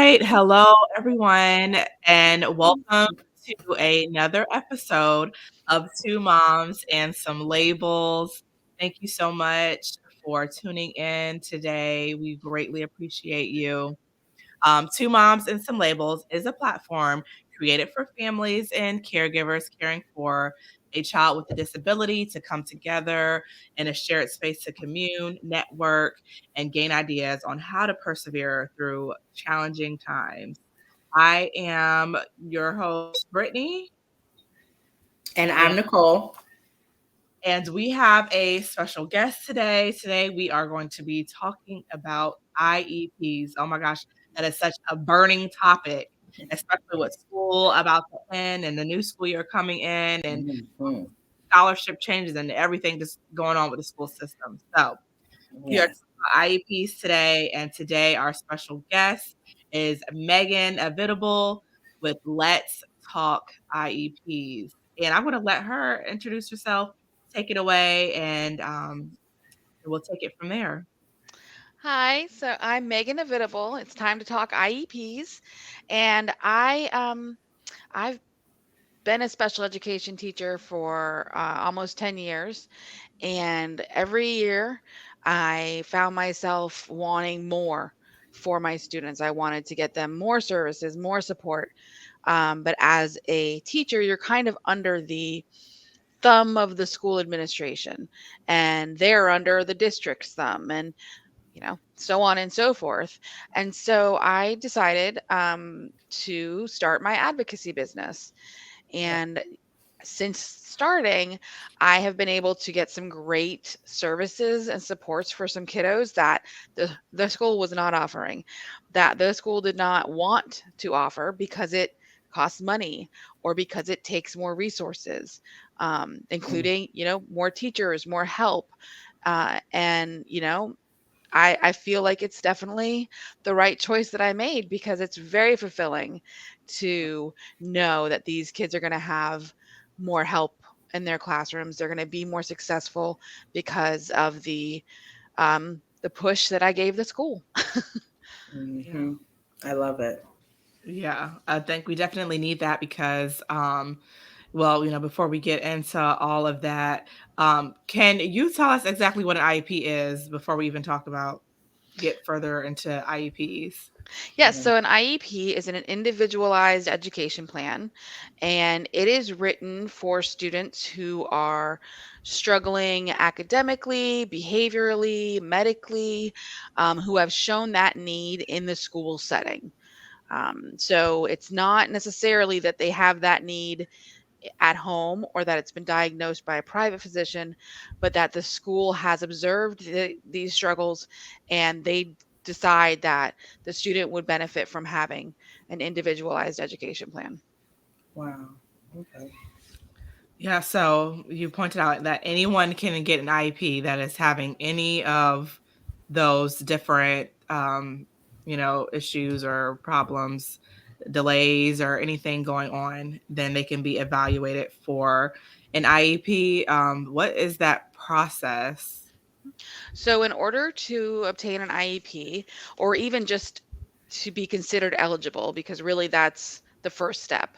right. Hello, everyone, and welcome to another episode of Two Moms and Some Labels. Thank you so much for tuning in today. We greatly appreciate you. Two Moms and Some Labels is a platform created for families and caregivers caring for a child with a disability to come together in a shared space to commune, network, and gain ideas on how to persevere through challenging times. I am your host, Brittany, And and I'm Nicole. we have a special guest today. Today, we are going to be talking about IEPs. Oh my gosh, that is such a burning topic, especially with school about to end and the new school year coming in and Mhm. scholarship changes and everything just going on with the school system. So, we are talking Yes. about IEPs today, and today our special guest is Meagan Avitable with Let's Talk IEPs. And I'm going to let her introduce herself, take it away, and we'll take it from there. Hi, so I'm Meagan Avitable. It's time to talk IEPs, and I've been a special education teacher for almost 10 years, and every year I found myself wanting more for my students. I wanted to get them more services, more support. But as a teacher, you're kind of under the thumb of the school administration, and they're under the district's thumb, and so on and so forth. And so I decided to start my advocacy business. And since starting, I have been able to get some great services and supports for some kiddos that the school was not offering, that the school did not want to offer because it costs money or because it takes more resources, Mm. including, more teachers, more help. And, I feel like it's definitely the right choice that I made because it's very fulfilling to know that these kids are going to have more help in their classrooms. They're going to be more successful because of the push that I gave the school. Yeah. Mhm. I love it. Yeah, I think we definitely need that because, well, before we get into all of that, can you tell us exactly what an IEP is before we even talk about get further into IEPs? Yes, Yeah. so an IEP is an individualized education plan, and it is written for students who are struggling academically, behaviorally, medically, who have shown that need in the school setting. So it's not necessarily that they have that need at home or that it's been diagnosed by a private physician, but that the school has observed these struggles and they decide that the student would benefit from having an individualized education plan. Wow. Okay. Yeah, so you pointed out that anyone can get an IEP that is having any of those different, issues or problems, delays, or anything going on, then they can be evaluated for an IEP. What is that process? So, in order to obtain an IEP, or even just to be considered eligible, because really that's the first step,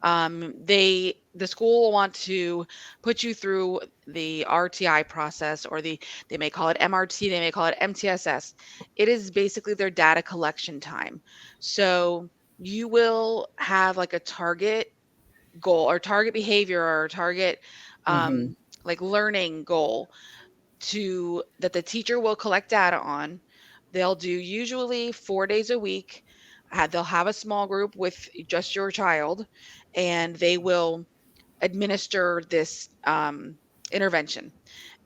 the school will want to put you through the RTI process, or they may call it MRT, they may call it MTSS. It is basically their data collection time. So you will have like a target goal or target behavior or target Mhm. like learning goal to that the teacher will collect data on. They'll do usually 4 days a week. They'll have a small group with just your child, and they will administer this intervention.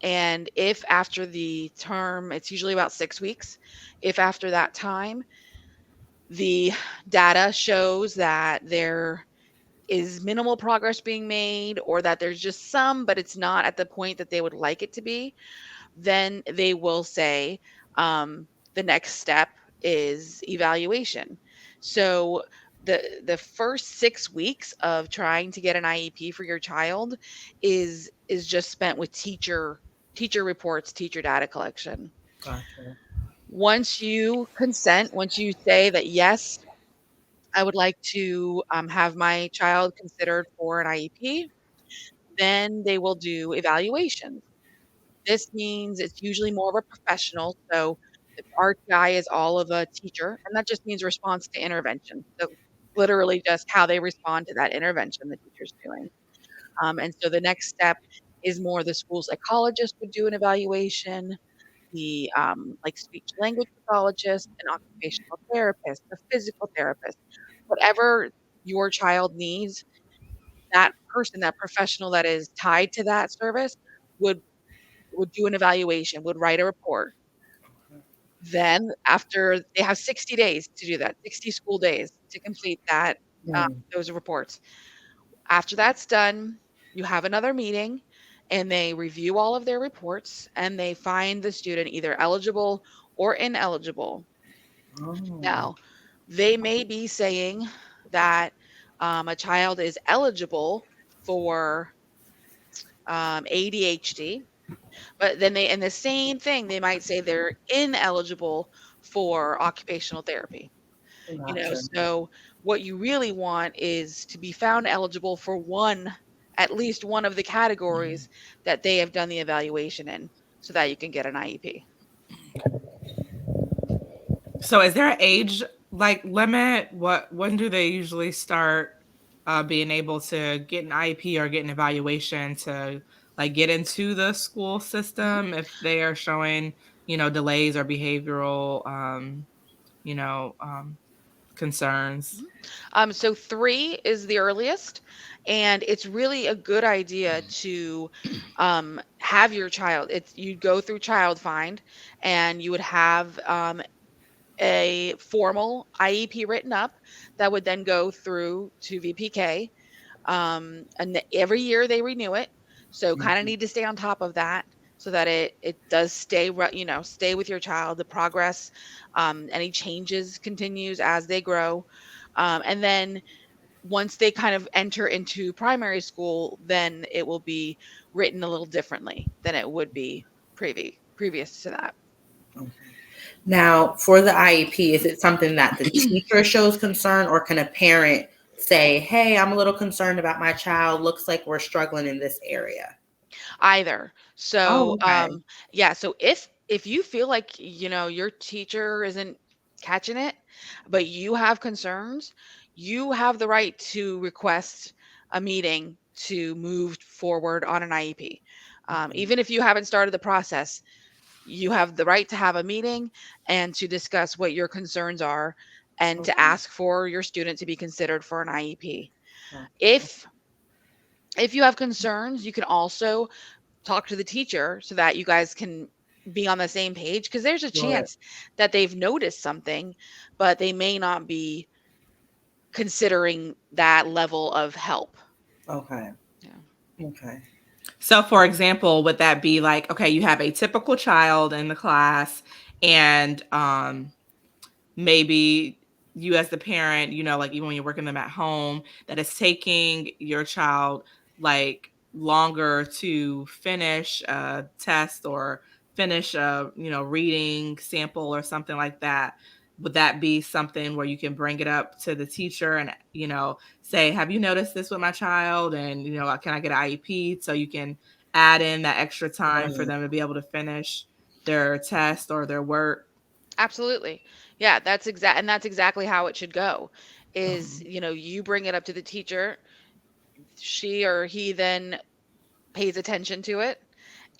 And if after the term, it's usually about 6 weeks, if after that time the data shows that there is minimal progress being made or that there's just some, but it's not at the point that they would like it to be, then they will say the next step is evaluation. So the first 6 weeks of trying to get an IEP for your child is just spent with teacher reports, teacher data collection. Gotcha. Once you consent, once you say that yes, I would like to have my child considered for an IEP. Then they will do evaluations. This means it's usually more of a professional. So the RTI is all of a teacher, and that just means response to intervention. So literally just how they respond to that intervention the teacher's doing. And so the next step is more the school psychologist would do an evaluation, the like speech language pathologist, an occupational therapist, a physical therapist, whatever your child needs, that person, that professional that is tied to that service would do an evaluation, would write a report. Then after they have 60 days to do that, 60 school days to complete that, Mm. those reports. After that's done, you have another meeting and they review all of their reports and they find the student either eligible or ineligible. Oh. Now, they may be saying that a child is eligible for ADHD, but then they, in the same thing, they might say they're ineligible for occupational therapy. Gotcha. So what you really want is to be found eligible for one, at least one of the categories that they have done the evaluation in, so that you can get an IEP. So is there an age like limit? When do they usually start being able to get an IEP or get an evaluation to like get into the school Mhm, system if they are showing, delays or behavioral you know, concerns? mhm. So 3 is the earliest, and it's really a good idea to have your child. It's you go through Child Find, and you would have a formal IEP written up that would then go through to VPK. And every year they renew it, so kind of Mhm. need to stay on top of that so that it does stay stay with your child, the progress, any changes continues as they grow. And then once they kind of enter into primary school, then it will be written a little differently than it would be previous to that. Okay. Now, for the IEP, is it something that the teacher shows concern, or can a parent say, "Hey, I'm a little concerned about my child. Looks like we're struggling in this area." Either. So, Oh, okay. yeah, so if you feel like, your teacher isn't catching it, but you have concerns, you have the right to request a meeting to move forward on an IEP. Okay. Even if you haven't started the process, you have the right to have a meeting and to discuss what your concerns are and to Okay. ask for your student to be considered for an IEP. Gotcha. If you have concerns, you can also talk to the teacher so that you guys can be on the same page, because there's a Right. chance that they've noticed something, but they may not be considering that level of help. Okay. Yeah. Okay. So, for example, would that be like, okay, you have a typical child in the class, and maybe you as the parent, like even when you're working them at home, that it's taking your child like longer to finish a test or finish a, reading sample or something like that. Would that be something where you can bring it up to the teacher and, say, have you noticed this with my child? And, can I get an IEP so you can add in that extra time for Right. them to be able to finish their test or their work? Absolutely. Yeah, that's exactly how it should go. Is, Uh-huh. you bring it up to the teacher, she or he then pays attention to it,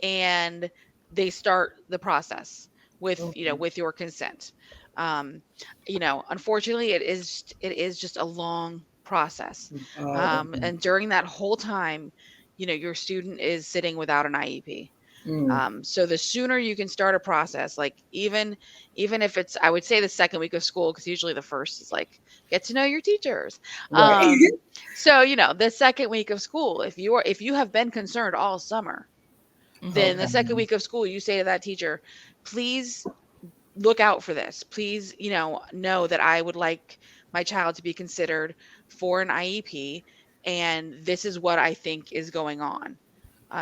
and they start the process with Okay. with your consent. um Unfortunately, it is just a long process. Oh, okay. And during that whole time, your student is sitting without an IEP. Mm. So the sooner you can start a process, like even if it's, I would say, the second week of school, because usually the first is like get to know your teachers. Right. So the second week of school, if you have been concerned all summer, then the Okay. second week of school, you say to that teacher, please look out for this. Please, know that I would like my child to be considered for an IEP, and this is what I think is going on.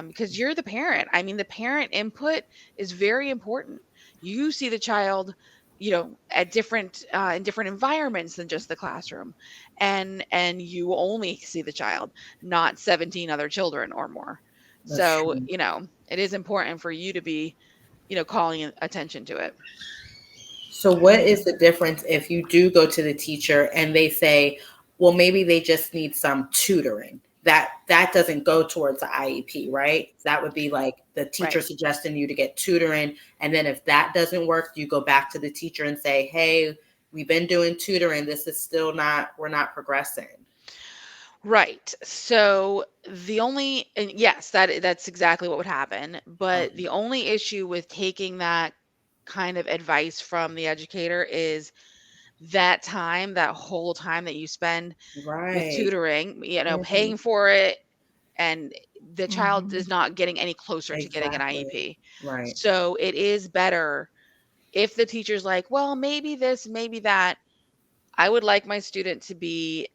Because you're the parent. I mean, the parent input is very important. You see the child, at different in different environments than just the classroom, and you only see the child, not 17 other children or more. That's So true. it is important for you to be calling attention to it. So, what is the difference if you do go to the teacher and they say, well, maybe they just need some tutoring? That doesn't go towards the IEP, right? That would be like the teacher Right. suggesting you to get tutoring. And then if that doesn't work, you go back to the teacher and say, hey, we've been doing tutoring. This is still not, we're not progressing. Right. So the only, and yes, that's exactly what would happen. But Okay. the only issue with taking that kind of advice from the educator is that time, that whole time that you spend with Right. tutoring, Mhm. paying for it, and the child Mhm. is not getting any closer to getting an Exactly. IEP. Right. So it is better if the teacher's like, well, maybe this, maybe that. I would like my student to be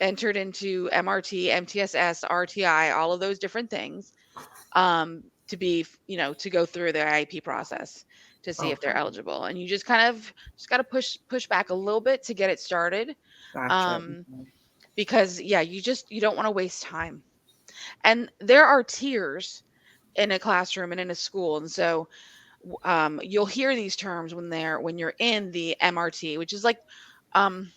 entered into MRT, MTSS, RTI, all of those different things, to be, to go through the IEP process to see if they're Okay. eligible. And you just got to push back a little bit to get it started. Gotcha. Um, because yeah, you don't want to waste time. And there are tiers in a classroom and in a school. And so you'll hear these terms when you're in the MRT, which is like, um,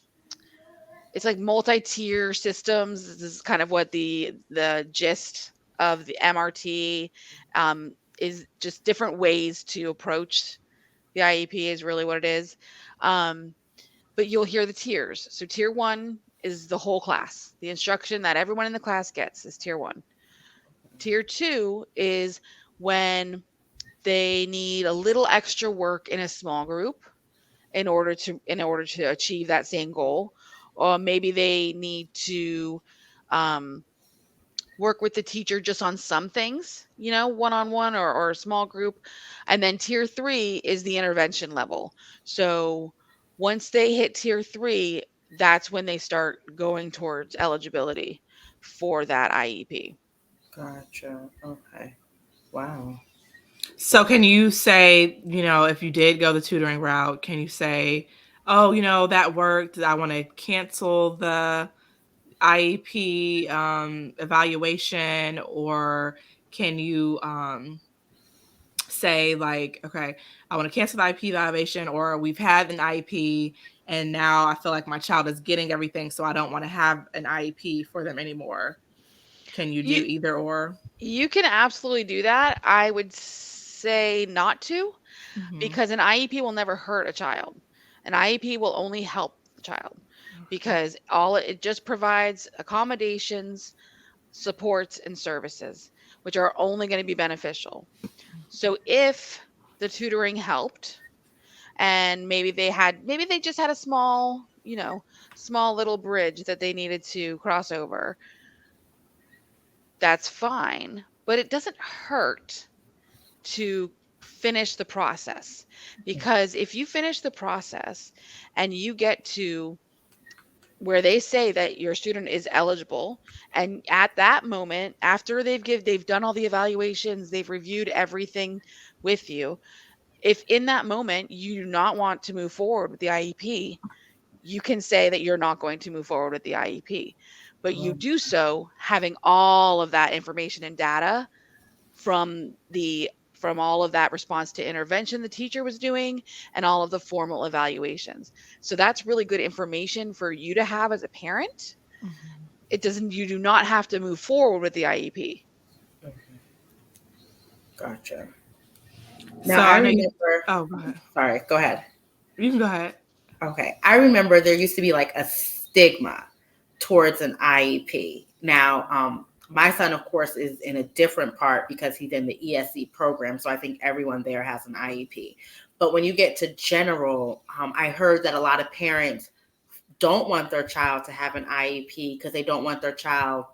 it's like multi-tier systems. This is kind of what the gist of the MRT is, just different ways to approach the IEP is really what it is. Um, but you'll hear the tiers. So tier one is the whole class. The instruction that everyone in the class gets is tier one. Tier two is when they need a little extra work in a small group in order to achieve that same goal, or maybe they need to um, work with the teacher just on some things, one-on-one or a small group. And then tier three is the intervention level. So once they hit tier three, that's when they start going towards eligibility for that IEP. Gotcha. Okay. Wow. So can you say, if you did go the tutoring route, can you say, "Oh, that worked. I want to cancel the IEP evaluation," or can you say like, "Okay, I want to cancel the IEP evaluation," or "We've had an IEP and now I feel like my child is getting everything, so I don't want to have an IEP for them anymore." Can you do You either or? you can absolutely do that. I would say not to, Mhm. because an IEP will never hurt a child. An IEP will only help the child, Okay. because all it just provides accommodations, supports, and services, which are only going to be beneficial. So if the tutoring helped, and maybe they just had a small little bridge that they needed to cross over, that's fine, but it doesn't hurt to finish the process. Because if you finish the process and you get to where they say that your student is eligible, and at that moment, after they've done all the evaluations, they've reviewed everything with you, if in that moment you do not want to move forward with the IEP, you can say that you're not going to move forward with the IEP. But you Well, do so having all of that information and data from all of that response to intervention the teacher was doing, and all of the formal evaluations. So that's really good information for you to have as a parent. Mhm. It doesn't You do not have to move forward with the IEP. gotcha. Now So I I know you. remember. Oh, go ahead. Sorry, go ahead. You can go ahead. Okay. I remember there used to be like a stigma towards an IEP. Now, my son, of course, is in a different part because he's in the ESC program. So I think everyone there has an IEP. But when you get to general, I heard that a lot of parents don't want their child to have an IEP because they don't want their child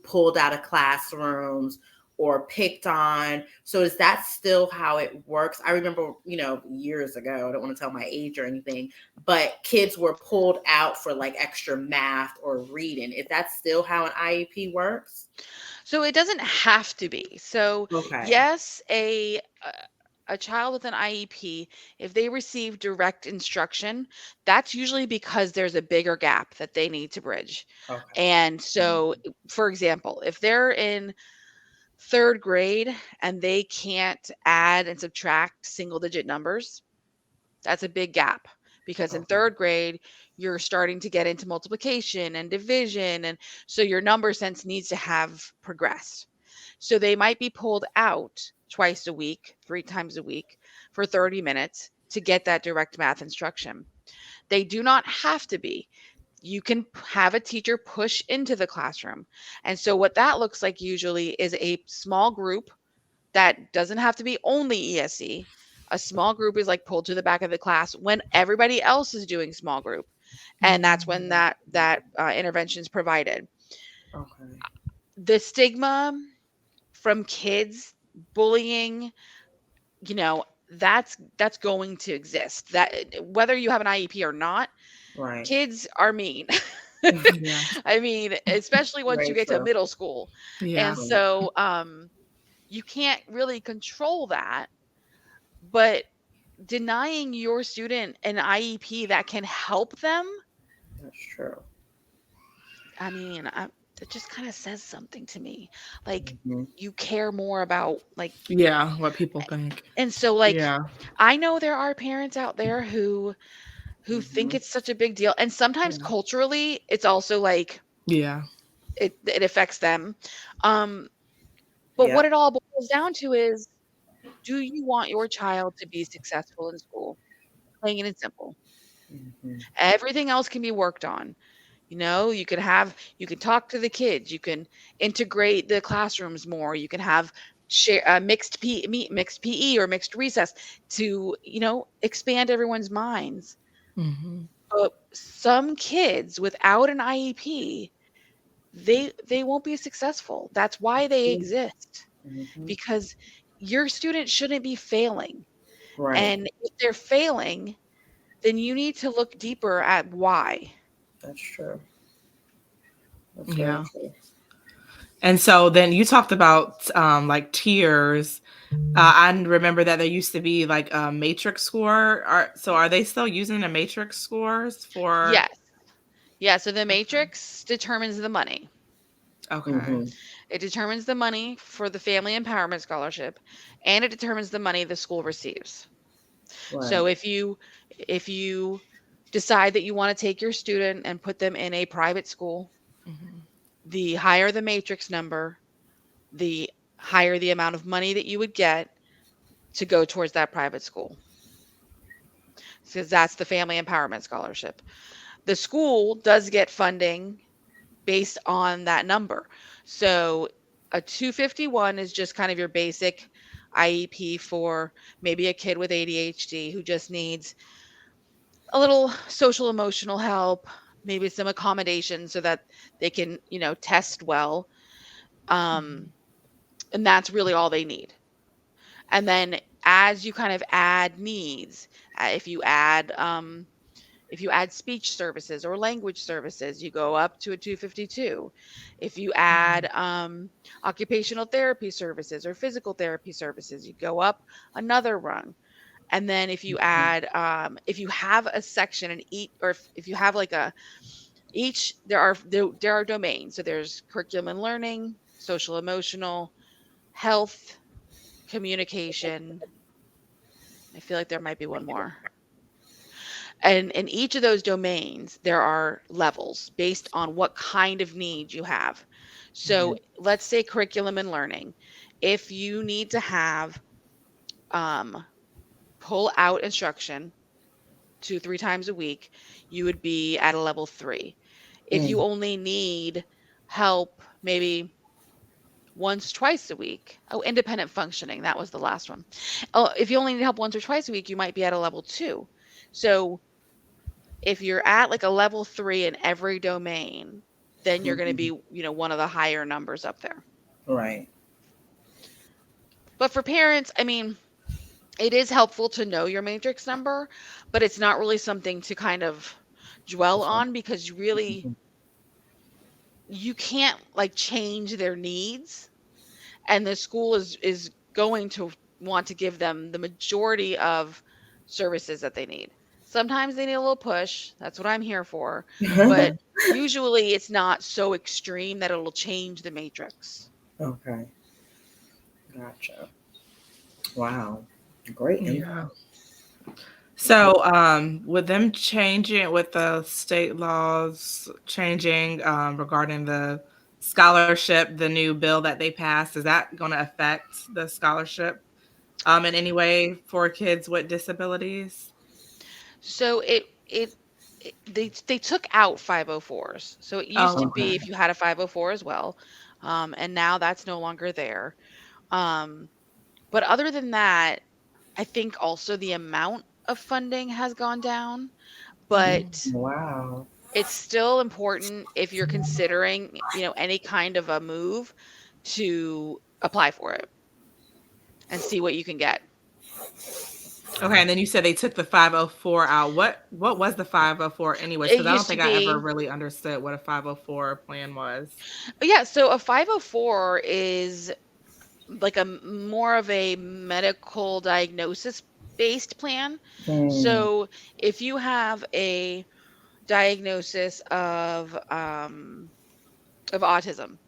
pulled out of classrooms or picked on. So is that still how it works? I remember, years ago, I don't want to tell my age or anything, but kids were pulled out for like extra math or reading. Is that still how an IEP works? So it doesn't have to be. So Okay. yes, a child with an IEP, if they receive direct instruction, that's usually because there's a bigger gap that they need to bridge. Okay. And so, for example, if they're in third grade and they can't add and subtract single digit numbers, that's a big gap because in Okay. third grade, you're starting to get into multiplication and division. And so your number sense needs to have progressed. So they might be pulled out twice a week, 3 times a week for 30 minutes to get that direct math instruction. They do not have to be. You can have a teacher push into the classroom. And so what that looks like usually is a small group that doesn't have to be only ESE. A small group is like pulled to the back of the class when everybody else is doing small group, and that's when that intervention is provided. Okay. The stigma from kids bullying, you know, that's going to exist. That whether you have an IEP or not, Right. kids are mean. Yeah. I mean, especially once you Very get to true. middle school. Yeah. And Right. so you can't really control that, but denying your student an IEP that can help them, That's true. I mean, it just kind of says something to me. Like Hmm. you care more about like, Yeah, what people think. and so like Yeah. I know there are parents out there who think Hmm. it's such a big deal, and sometimes Yeah. culturally it's also like Yeah. it affects them. Um, but what Yep. it all boils down to is, do you want your child to be successful in school? Plain and simple. Hmm. Everything else can be worked on. You know, you can talk to the kids, you can integrate the classrooms more, you can have share mixed PE or mixed recess to, expand everyone's minds. Mhm. But some kids without an IEP, they won't be successful. That's why they exist, Hmm. because your student shouldn't be failing. Right. And if they're failing, then you need to look deeper at why. That's true. That's very Yeah. true. And so then you talked about like tiers. I remember that there used to be like a matrix score. Are they still using the matrix scores for? Yes. Yeah, so the Okay. matrix determines the money. Okay. Hmm. It determines the money for the Family Empowerment Scholarship, and it determines the money the school receives. So Right. if you decide that you want to take your student and put them in a private school, Mhm. the higher the matrix number, the higher the amount of money that you would get to go towards that private school. Because that's the Family Empowerment Scholarship. The school does get funding based on that number. So a 251 is just kind of your basic IEP for maybe a kid with ADHD who just needs a little social emotional help, maybe some accommodation so that they can, test well. Um, Mhm. and that's really all they need. And then as you kind of add needs, if you add speech services or language services, you go up to a 252. If you add Mhm. occupational therapy services or physical therapy services, you go up another rung. And then if you have a section and each, or if you have like each, there are domains. So there's curriculum and learning, social emotional, health, communication. I feel like there might be one more. And in each of those domains, there are levels based on what kind of need you have. So Hmm. let's say curriculum and learning. If you need to have um, pull out instruction 2, 3 times a week, you would be at a level 3. If you Mm. only need help maybe once, twice a week, oh, independent functioning, that was the last one. Oh, if you only need help once or twice a week, you might be at a level 2. So if you're at like a level 3 in every domain, then you're going to Hmm. be, one of the higher numbers up there. Right. But for parents, I mean, it is helpful to know your matrix number, but it's not really something to kind of dwell That's right. on because really Mhm. you can't like change their needs, and the school is going to want to give them the majority of services that they need. Sometimes they need a little push. That's what I'm here for. But usually it's not so extreme that it'll change the matrix. Okay, gotcha. Wow, great Yeah. info. So, with them changing, with the state laws changing, regarding the scholarship, the new bill that they passed, is that going to affect the scholarship, in any way for kids with disabilities? So they took out 504s. So it used Oh, to Okay. be if you had a 504 as well, and now that's no longer there. Um, but other than that, I think also the amount of funding has gone down, mm, but Wow. it's still important if you're considering, any kind of a move to apply for it and see what you can get. okay. And then you said they took the 504 out. What was the 504 anyways? It Because I don't used to think I ever be, really understood what a 504 plan was. yeah, so a 504 is like more of a medical diagnosis based plan. Hmm. So if you have a diagnosis of autism,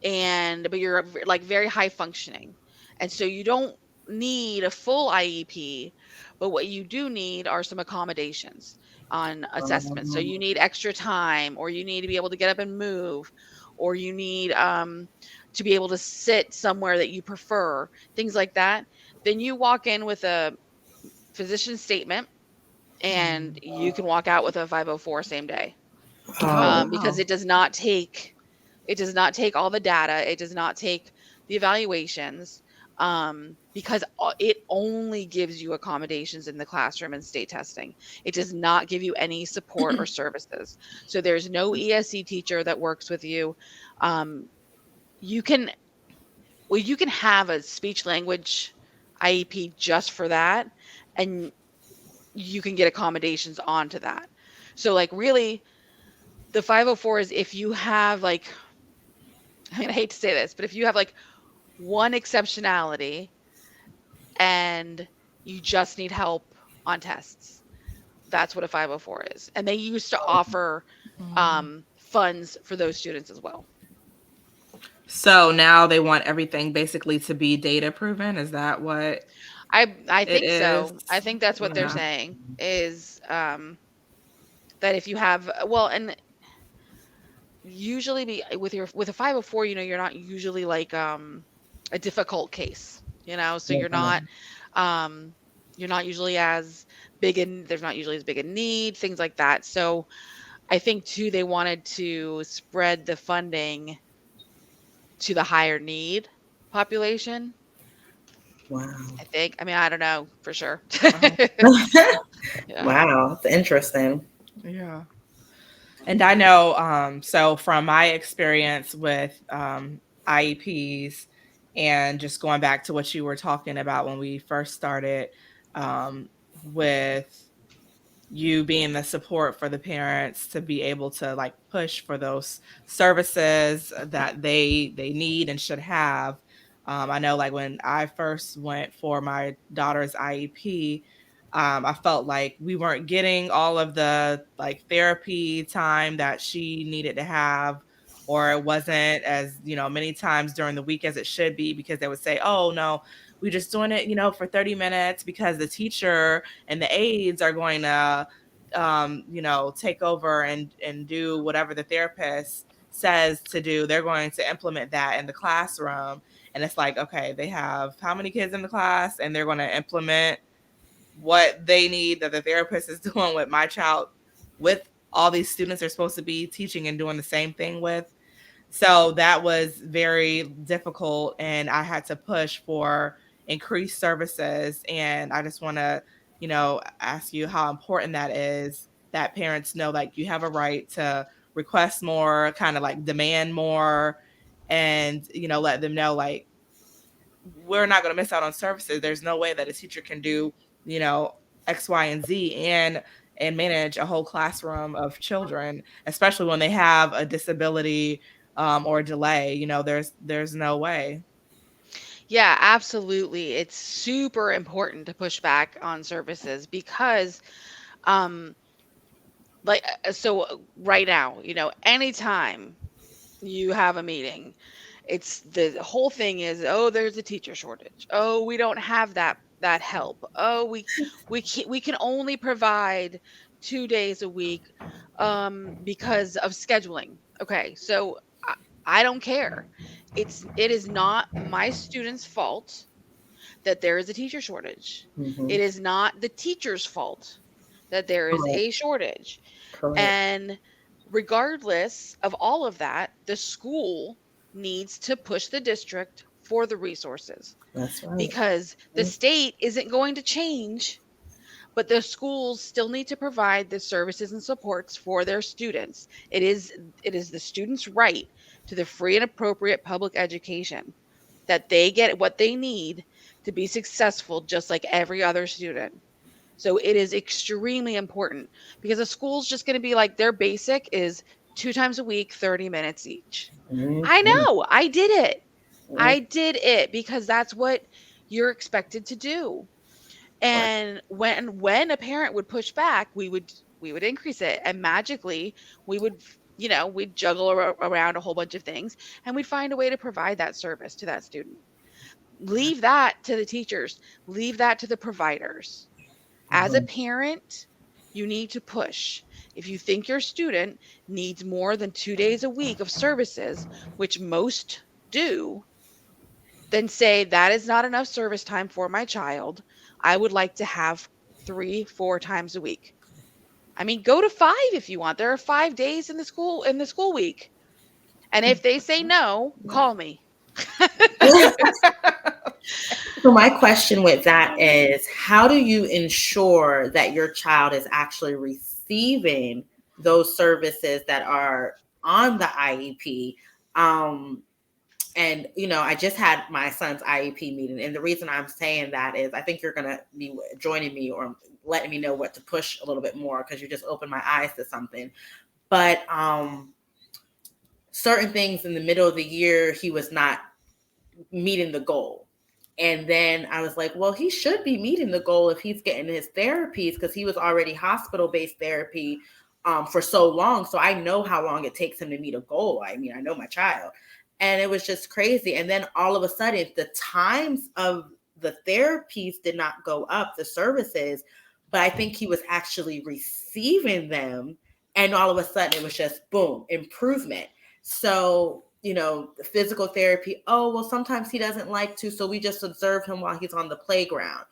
but you're like very high functioning, and so you don't need a full IEP, but what you do need are some accommodations on assessments. So you Um, need extra time, or you need to be able to get up and move, or you need to be able to sit somewhere that you prefer, things like that. Then you walk in with a physician statement, and Mm. you can walk out with a 504 same day, Oh, oh, because wow. it does not take all the data. It does not take the evaluations, because it only gives you accommodations in the classroom and state testing. It does not give you any support or services. So there's no ESC teacher that works with you. Um, you can you can have a speech language IEP just for that, and you can get accommodations onto that. So like really, the 504 is if you have like, I mean, I hate to say this, but if you have like one exceptionality and you just need help on tests, that's what a 504 is. And they used to offer Mm. funds for those students as well. So now they want everything basically to be data proven. Is that what I it think is? so. I think that's what they're Yeah. saying is that if you have, well, and usually with a 504, you're not usually like a difficult case, so okay. um you're not usually as there's not usually as big a need, things like that. So I think too they wanted to spread the funding to the higher need population. Wow. I think. I mean, I don't know for sure. Wow. Yeah. Wow, it's interesting. Yeah. And I know, so from my experience with IEPs and just going back to what you were talking about when we first started, with you being the support for the parents to be able to like push for those services that they need and should have. I know like when I first went for my daughter's IEP, I felt like we weren't getting all of the like therapy time that she needed to have, or it wasn't as, many times during the week as it should be, because they would say, oh no, we're just doing it, for 30 minutes because the teacher and the aides are going to take over and do whatever the therapist says to do. They're going to implement that in the classroom. And it's like, okay, they have how many kids in the class, and they're going to implement what they need that the therapist is doing with my child, with all these students are supposed to be teaching and doing the same thing with. So that was very difficult, and I had to push for increased services. And I just want to, ask you how important that is, that parents know like you have a right to request more, kind of like demand more, and, let them know like we're not going to miss out on services. There's no way that a teacher can do, you know, X, Y, and Z and manage a whole classroom of children, especially when they have a disability or a delay. There's no way. Yeah, absolutely. It's super important to push back on services because, um, right now, anytime you have a meeting, it's the whole thing is, oh, there's a teacher shortage. Oh, we don't have that help. Oh, we can only provide 2 days a week because of scheduling. Okay, so I, I don't care. It is not my students' fault that there is a teacher shortage. Mm-hmm. It is not the teacher's fault that there is Correct. a shortage. Correct. And regardless of all of that, the school needs to push the district for the resources That's right. because the state isn't going to change, but the schools still need to provide the services and supports for their students. It is the students' right to the free and appropriate public education, that they get what they need to be successful just like every other student. So it is extremely important because a school's just going to be like their basic is 2 times a week, 30 minutes each. I Mm-hmm. know, I did it. I did it because that's what you're expected to do. Right. And when a parent would push back, we would increase it, and magically we'd juggle around a whole bunch of things, and we'd find a way to provide that service to that student. Leave that to the teachers, leave that to the providers. As a Mm-hmm. parent, you need to push. If you think your student needs more than 2 days a week of services, which most do, then say that is not enough service time for my child. I would like to have 3, 4 times a week. I mean, go to 5 if you want. There are 5 days in the school week. And if they say no, call me. So my question with that is, how do you ensure that your child is actually receiving those services that are on the IEP? And I just had my son's IEP meeting, and the reason I'm saying that is I think you're going to be joining me or letting me know what to push a little bit more, because you just opened my eyes to something. But certain things in the middle of the year, he was not meeting the goal. And then I was like, well, he should be meeting the goal if he's getting his therapies, because he was already hospital-based therapy for so long. So I know how long it takes him to meet a goal. I mean, I know my child. And it was just crazy. And then all of a sudden, the times of the therapies did not go up, the services, but I think he was actually receiving them. And all of a sudden, it was just boom, improvement. So, the physical therapy, oh, well, sometimes he doesn't like to, so we just observe him while he's on the playground.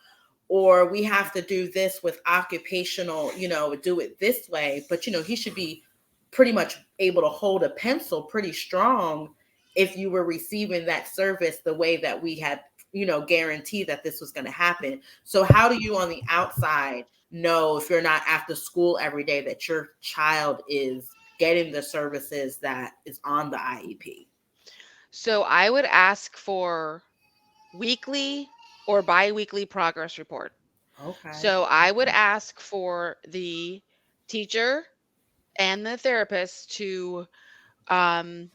Or we have to do this with occupational, do it this way. But, he should be pretty much able to hold a pencil pretty strong if you were receiving that service the way that we had, guaranteed that this was going to happen. So how do you on the outside know, if you're not after school every day, that your child is getting the services that is on the IEP? So I would ask for weekly or biweekly progress report. Okay. So I would ask for the teacher and the therapist to um,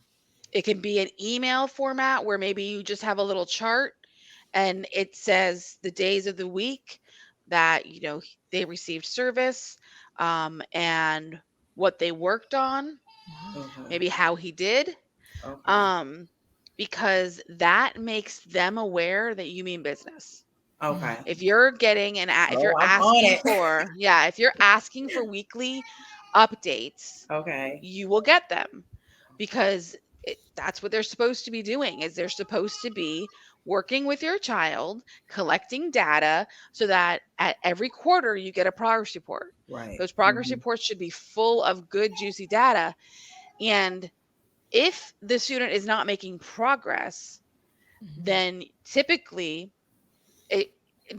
it can be an email format where maybe you just have a little chart and it says the days of the week that they received service, and what they worked on, Okay. maybe how he did, Okay. um, because that makes them aware that you mean business. Okay. If Oh, you're I'm on asking it. for, yeah, if you're asking for weekly updates, Okay. you will get them, because that's what they're supposed to be doing. Is they're supposed to be working with your child, collecting data so that at every quarter you get a progress report. Right. Those progress Mm-hmm. reports should be full of good juicy data, and if the student is not making progress, then typically it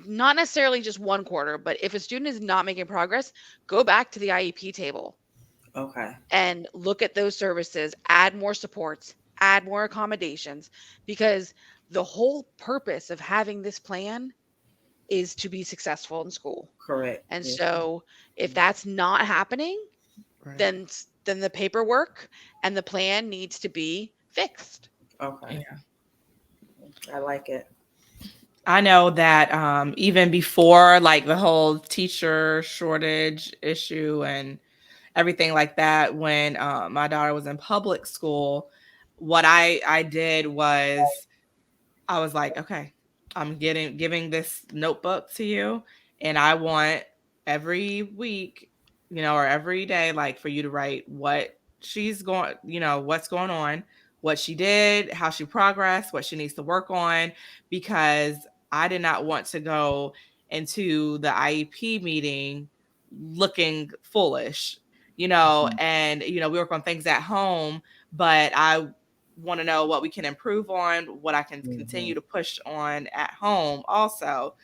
not necessarily just one quarter, but if a student is not making progress, go back to the IEP table Okay. and look at those services, add more supports, add more accommodations, because the whole purpose of having this plan is to be successful in school. Correct. And Yes. so if that's not happening, Right. then the paperwork and the plan needs to be fixed. Okay. Yeah. I like it. I know that even before like the whole teacher shortage issue and everything like that, when my daughter was in public school, what I did was I was like, okay, I'm getting giving this notebook to you, and I want every week, or every day, like for you to write what she's going, what's going on, what she did, how she progressed, what she needs to work on, because I did not want to go into the IEP meeting looking foolish, and we work on things at home, but I want to know what we can improve on, what I can Mm-hmm. continue to push on at home also,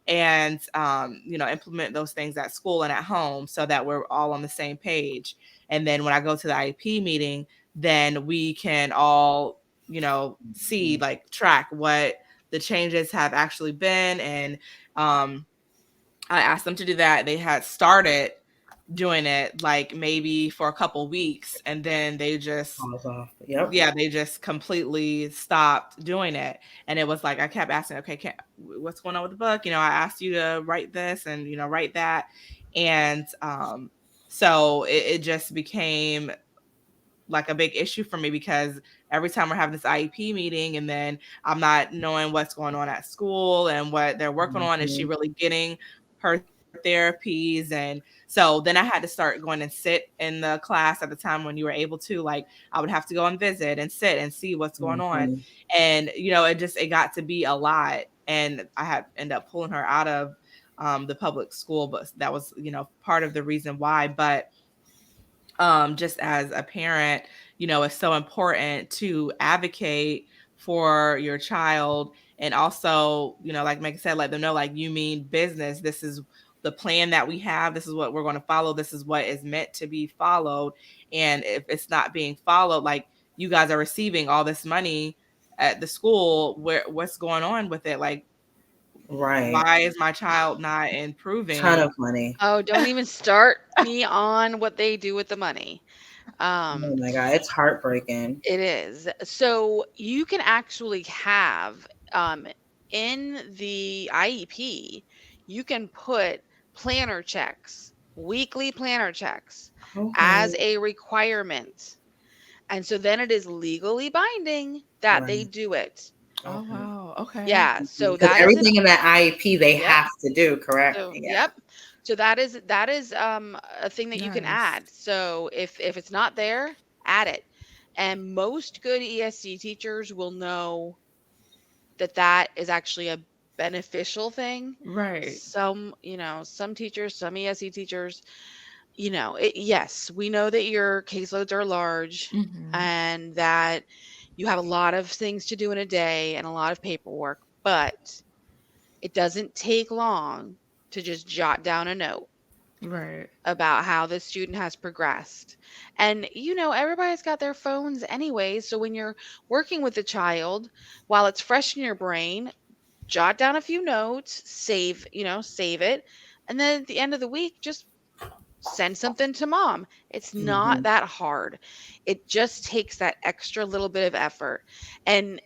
and implement those things at school and at home so that we're all on the same page. And then when I go to the IEP meeting, then we can all, see, like, track what the changes have actually been. And I asked them to do that. They had started doing it like maybe for a couple weeks, and then they just Falls off. Yep. yeah, they just completely stopped doing it. And it was like I kept asking, okay, what's going on with the book? I asked you to write this and write that. And so it just became like a big issue for me, because every time we're having this IEP meeting, and then I'm not knowing what's going on at school and what they're working on. Is she Mm-hmm. really getting her therapies? And so then I had to start going and sit in the class at the time when you were able to. Like, I would have to go and visit and sit and see what's going on. Mm-hmm. And it got to be a lot, and I had end up pulling her out of the public school, but that was part of the reason why. But just as a parent, it's so important to advocate for your child. And also, like Megan said, let them know, like, you mean business. This is the plan that we have. This is what we're going to follow. This is what is meant to be followed. And if it's not being followed, like, you guys are receiving all this money at the school, what's going on with it? Like, Right. why is my child not Ton improving? of money. Oh, don't even start me on what they do with the money. Oh Um, my God, it's heartbreaking. it is. So you can actually have in the IEP, you can put planner checks, weekly planner checks Okay. as a requirement. And so then it is legally binding that they Right. do it. Oh, Okay. wow. Okay. Yeah, so Because that is an everything in that IEP they yep. have to do, correct? So, Yeah. yep. So that is a thing that you can Nice. add. So if it's not there, add it. And most good ESC teachers will know that that is actually a beneficial thing. Right. Some teachers, some ESC teachers, yes, we know that your caseloads are large Mhm. and that you have a lot of things to do in a day and a lot of paperwork, but it doesn't take long to just jot down a note Right. about how the student has progressed. And everybody's got their phones anyway, so when you're working with a child, while it's fresh in your brain, jot down a few notes, save it, and then at the end of the week just send something to mom. It's not Mm-hmm. that hard. It just takes that extra little bit of effort. And,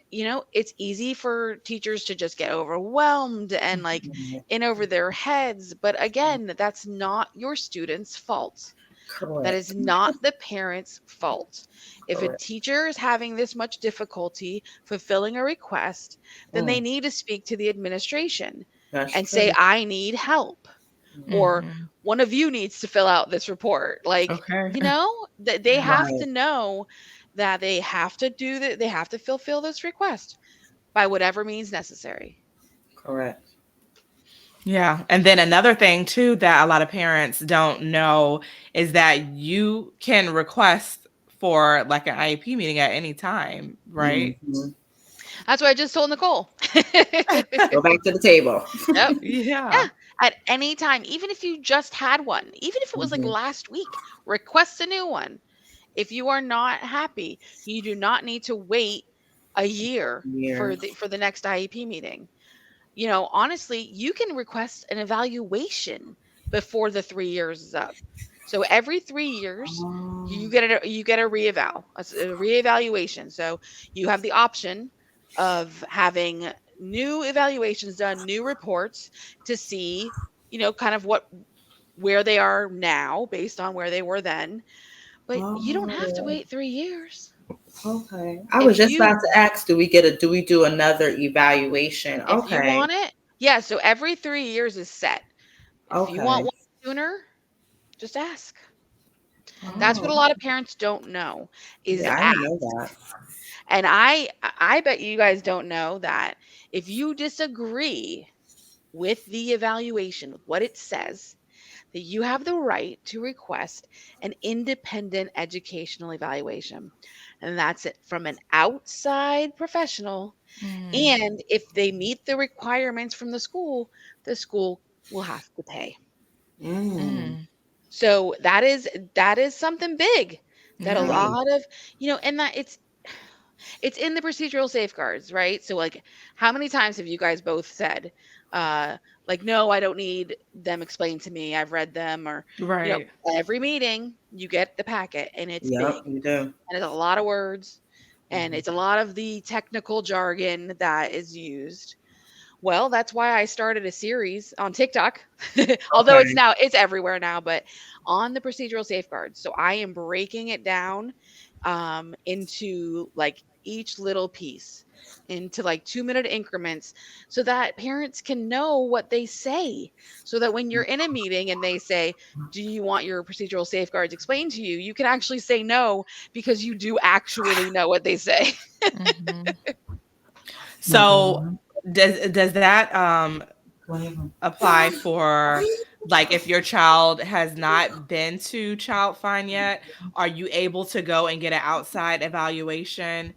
it's easy for teachers to just get overwhelmed and like in over their heads. But again, that's not your student's fault. That Correct. is not the parent's fault. If a Correct. teacher is having this much difficulty fulfilling a request, then they Mm, need to speak to the administration that's and say, true. I need help, Mhm. or Mhm. one of you needs to fill out this report. Like, Okay. that they have Right. to know that they have to do that, they have to fulfill this request by whatever means necessary. Correct. Yeah, and then another thing too that a lot of parents don't know is that you can request for like an IEP meeting at any time, right? Hmm. That's what I just told Nicole. Go back to the table. Yep. Yeah. Yeah. At any time, even if you just had one, even if it was like Hmm. last week, request a new one. If you are not happy, you do not need to wait a year Yeah. for the next IEP meeting. Honestly, you can request an evaluation before the 3 years is up. So every 3 years, Oh, you get a reevaluation. So you have the option of having new evaluations done, new reports to see, kind of where they are now based on where they were then. But you don't have to Oh, wait 3 years. okay. I was If just you about to ask, do we do another evaluation? if you Okay. want it, yeah, so every 3 years is set. If you want Okay. one sooner, just ask. That's what a Oh, lot of parents don't know is yeah, I didn't know ask. that. And I bet you guys don't know that if you disagree with the evaluation, with what it says, that you have the right to request an independent educational evaluation. And that's it from an outside professional. Mm, And if they meet the requirements from the school will have to pay. Mm, mm, So that is something big that a yeah. right. lot of, and that it's in the procedural safeguards, right? So like how many times have you guys both said uh like, no, I don't need them explained to me. I've read them, or you know, Right. every meeting you get the packet and it's big Yep, you do. and it's a lot of words and Mhm. it's a lot of the technical jargon that is used. Well, that's why I started a series on TikTok, although Okay. it's everywhere now, but on the procedural safeguards. So I am breaking it down into like each little piece into like 2-minute increments so that parents can know what they say. So that when you're in a meeting and they say, do you want your procedural safeguards explained to you? You can actually say no because you do actually know what they say. Mhm. So Mhm. does that Whatever. apply for, like, if your child has not been to Child Find yet, are you able to go and get an outside evaluation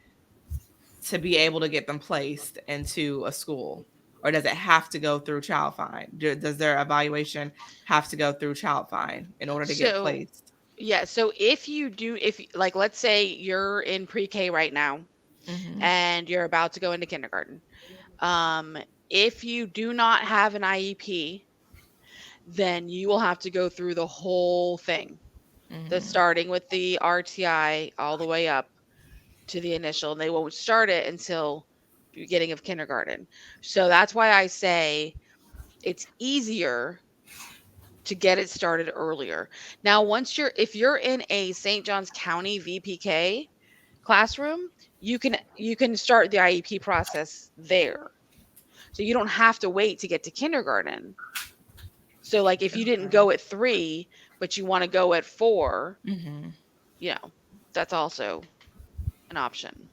to be able to get them placed into a school? Or does it have to go through Child Find? Does their evaluation have to go through Child Find in order to get So placed? yeah, so like let's say you're in pre-K right now Mhm. and you're about to go into kindergarten. Um if you do not have an IEP, then you will have to go through the whole thing. The Mhm. starting with the RTI all the way up to the initial, and they won't start it until beginning of kindergarten. So that's why I say it's easier to get it started earlier. Now, if you're in a St. Johns County VPK classroom, you can start the IEP process there. So you don't have to wait to get to kindergarten. So like if you didn't go at 3, but you want to go at 4, Mhm. you know, that's also an option.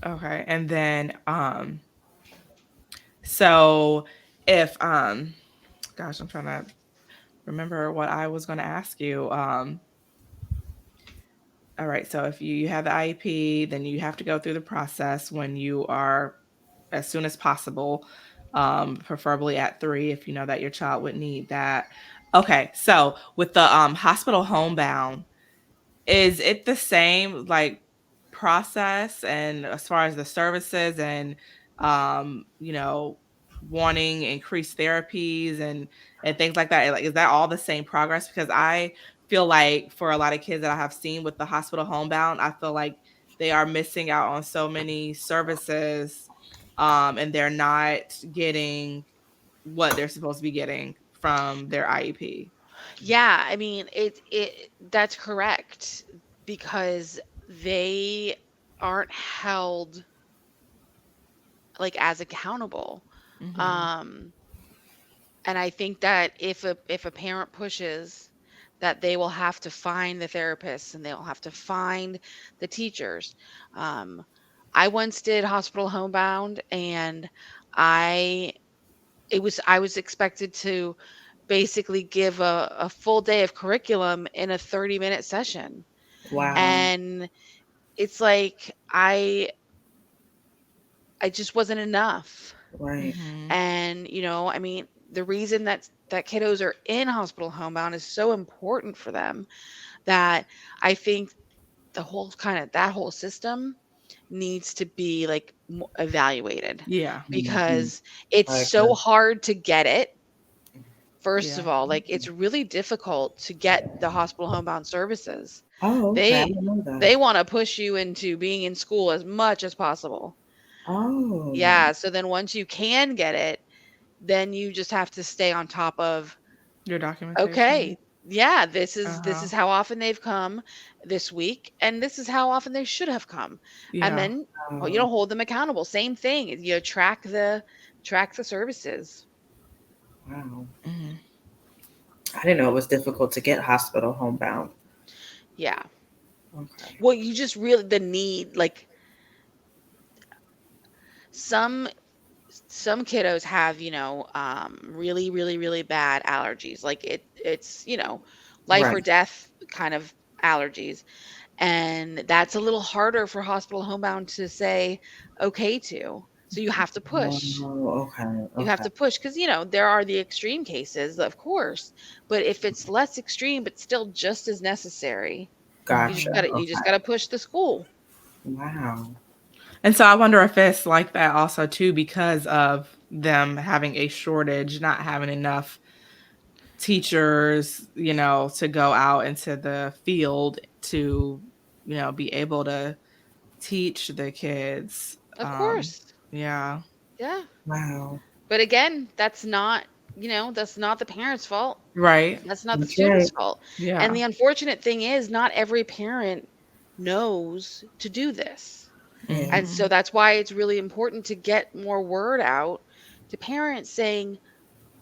Okay. And then so if gosh, I'm trying to remember what I was going to ask you. All right, so if you have the IEP, then you have to go through the process when you are, as soon as possible, preferably at 3 if you know that your child would need that. Okay, so with the hospital homebound, is it the same, like, process, and as far as the services and, you know, wanting increased therapies and things like that? Like, is that all the same progress? Because I feel like for a lot of kids that I have seen with the hospital homebound, I feel like they are missing out on so many services, and they're not getting what they're supposed to be getting from their IEP. Yeah, I mean, it that's correct because they aren't held like as accountable. Mhm. Um and I think that if a parent pushes that they will have to find the therapists and they'll have to find the teachers. Um I once did hospital homebound and I I was expected to basically give a full day of curriculum in a 30-minute session. Wow. And it's like I just wasn't enough. Right. Mhm. And, I mean, the reason that kiddos are in hospital homebound is so important for them that I think that whole system needs to be like evaluated Yeah. Mhm. because it's I so agree. hard to get it. First Yeah. of all, like it's really difficult to get the hospital homebound services. Oh, okay. I They didn't know that. they want to push you into being in school as much as possible. Oh, Yeah, so then once you can get it, then you just have to stay on top of, Your documentation. okay, yeah, this is Uh-huh. how often they've come this week, and this is how often they should have come. And Yeah. then, well, wow. hold them accountable. Same thing. Track the services. Wow. Mhm. I didn't know it was difficult to get hospital homebound. Yeah. Okay. Well, you just really the need, like some some kiddos have, really, really, really bad allergies. Like it's, life Right. or death kind of allergies. And that's a little harder for hospital homebound to say okay to. So you have to push. Oh, okay. You have Okay. to push because, there are the extreme cases, of course. But if it's less extreme, but still just as necessary, Gotcha. you just Okay. gotta push the school. Wow. And so I wonder if it's like that also too because of them having a shortage, not having enough teachers, to go out into the field to, be able to teach the kids. Of course. Yeah. Yeah. Wow. But again, that's not the parent's fault. Right. That's not the That's right. student's fault. And Yeah. the unfortunate thing is not every parent knows to do this. Yeah. And so Mhm. that's why it's really important to get more word out to parents saying,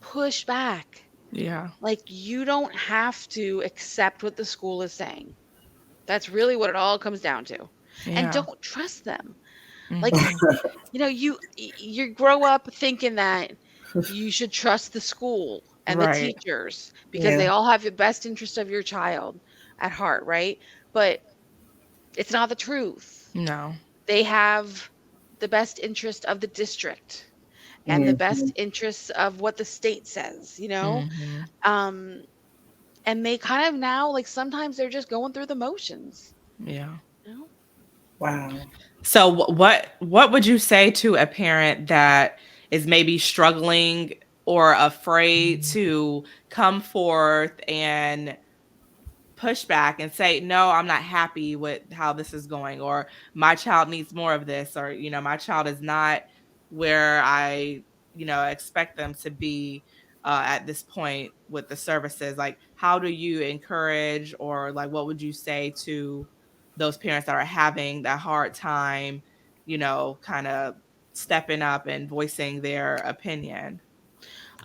push back. Yeah. Like, you don't have to accept what the school is saying. That's really what it all comes down to. And Yeah. don't trust them. Like, Mhm. you grow up thinking that you should trust the school and the Right. teachers because Yeah. they all have the best interest of your child at heart, right? But it's not the truth. No. They have the best interest of the district and the Hmm. best interests of what the state says, Mhm. um and they kind of now, like, sometimes they're just going through the motions, Yeah. you know Wow. So what would you say to a parent that is maybe struggling or afraid to come forth and push back and say, "No, I'm not happy with how this is going," or "My child needs more of this," or, "My child is not where I, expect them to be at this point with the services." Like, how do you encourage or like what would you say to those parents that are having that hard time, kind of stepping up and voicing their opinion?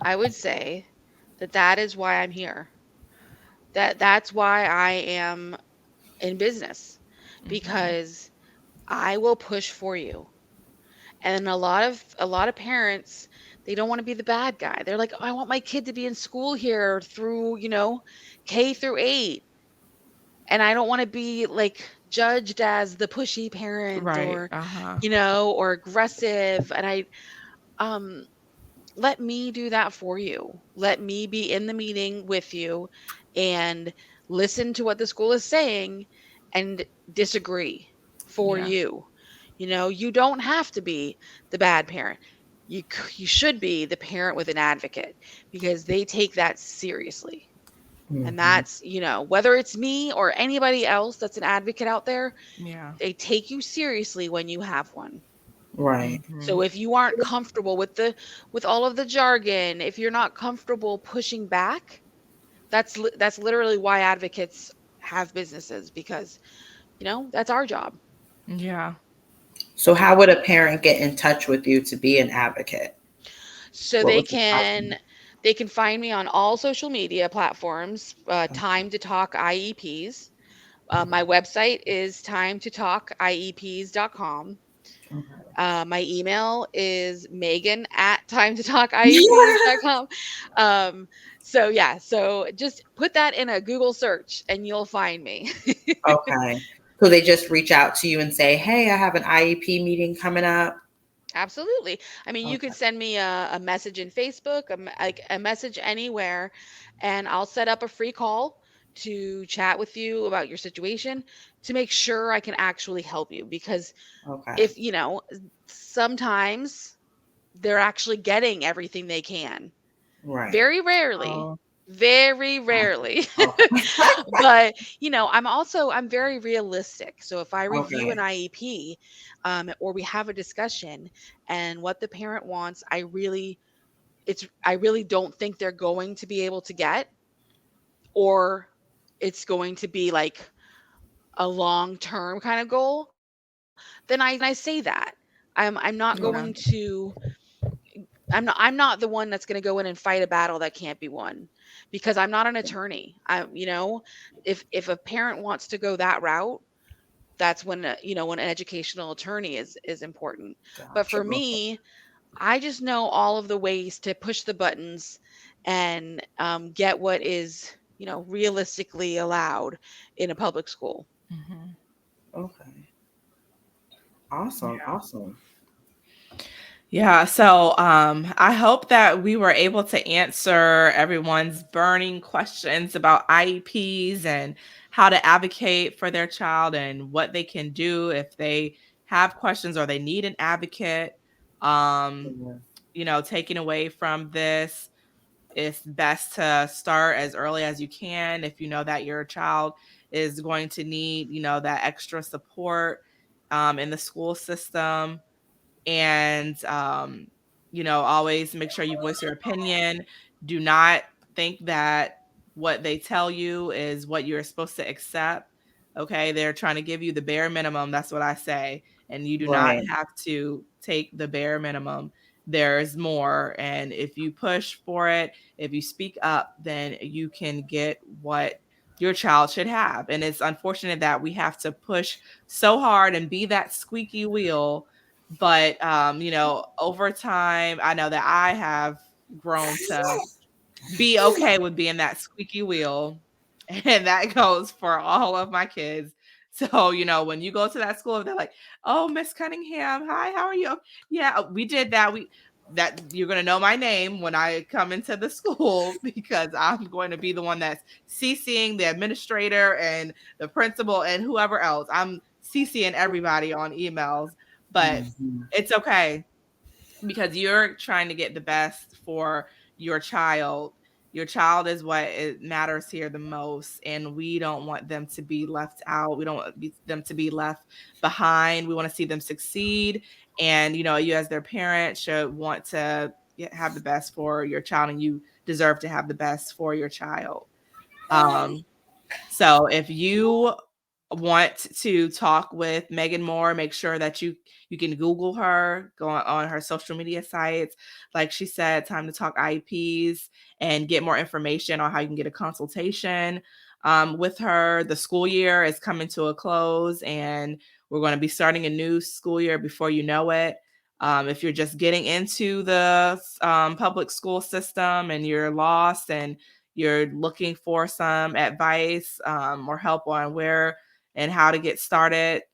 I would say that is why I'm here. That's why I am in business, Mhm. because I will push for you. And a lot of parents, they don't want to be the bad guy. They're like, "Oh, I want my kid to be in school here through, K through 8. And I don't want to be like judged as the pushy parent Right. or, Uh-huh. or aggressive." And um let me do that for you. Let me be in the meeting with you and listen to what the school is saying and disagree for Yeah. you. You don't have to be the bad parent. You should be the parent with an advocate because they take that seriously. And Hmm. that's, whether it's me or anybody else that's an advocate out there, Yeah. they take you seriously when you have one. Right. So Mhm. if you aren't comfortable with all of the jargon, if you're not comfortable pushing back, that's literally why advocates have businesses, because, that's our job. Yeah. So, how would a parent get in touch with you to be an advocate? So What they would the process? can they can find me on all social media platforms, Time to Talk IEPs. My website is timetotalkieps.com. Okay. My email is Megan at timetotalkieps.com. Um, so yeah, so just put that in a Google search and you'll find me. Okay. So they just reach out to you and say, "Hey, I have an IEP meeting coming up." Absolutely. I mean, you Okay. could send me a message in Facebook, like a message anywhere, and I'll set up a free call to chat with you about your situation to make sure I can actually help you. Because Okay. if, sometimes they're actually getting everything they can. Right. Very rarely, Oh. Very rarely. Okay. But, I'm very realistic. So if I review an Okay. IEP, or we have a discussion and what the parent wants, I really don't think they're going to be able to get, or it's going to be like a long-term kind of goal, then I say that. I'm not going Yeah. to I'm not the one that's going to go in and fight a battle that can't be won, because I'm not an attorney. If a parent wants to go that route, that's when when an educational attorney is important. But Gotcha. for me, I just know all of the ways to push the buttons and get what is realistically allowed in a public school. Mhm. Okay. Awesome. Awesome. Yeah, so I hope that we were able to answer everyone's burning questions about IEPs and how to advocate for their child and what they can do if they have questions or they need an advocate. Um, Yeah. Taking away from this, it's best to start as early as you can if you know that your child is going to need, that extra support in the school system. And always make sure you voice your opinion. Do not think that what they tell you is what you're supposed to accept. Okay, they're trying to give you the bare minimum, that's what I say, and you do not Right. have to take the bare minimum. There's more, and if you push for it, if you speak up, then you can get what your child should have. And it's unfortunate that we have to push so hard and be that squeaky wheel, but over time, I know that I have grown to be okay with being that squeaky wheel, and that goes for all of my kids. So, when you go to that school, they're like, "Oh, Miss Cunningham, hi, how are you?" Yeah, we did that. That you're gonna know my name when I come into the school because I'm going to be the one that's CCing the administrator and the principal and whoever else. I'm CCing everybody on emails, but Mhm. it's okay because you're trying to get the best for your child. Your child is what it matters here the most, and we don't want them to be left out. We don't want them to be left behind. We want to see them succeed, and you as their parent should want to have the best for your child, and you deserve to have the best for your child. Um, so if you want to talk with Meagan more, make sure that you can Google her, go on her social media sites. Like she said, time to talk IEPs and get more information on how you can get a consultation with her. The school year is coming to a close, and we're going to be starting a new school year before you know it. If you're just getting into the public school system and you're lost and you're looking for some advice or help on where and how to get started,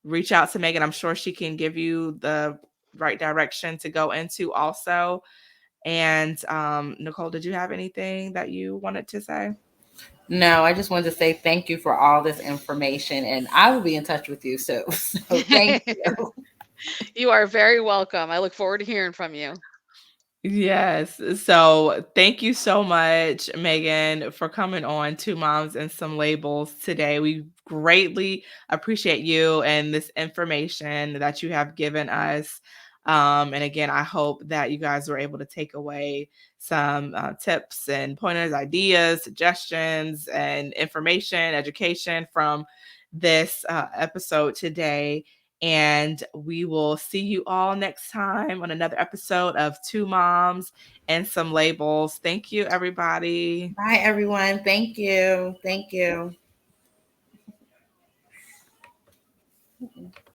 reach out to Meagan. I'm sure she can give you the right direction to go into also. And Nicole, did you have anything that you wanted to say? No, I just wanted to say thank you for all this information, and I will be in touch with you. So thank you. You are very welcome. I look forward to hearing from you. Yes. So thank you so much, Meagan, for coming on Two Moms and Some Labels today. We greatly appreciate you and this information that you have given us. And again, I hope that you guys were able to take away some tips and pointers, ideas, suggestions, and information, education from this episode today. And we will see you all next time on another episode of Two Moms and Some Labels. Thank you, everybody. Bye, everyone. Thank you. Thank you.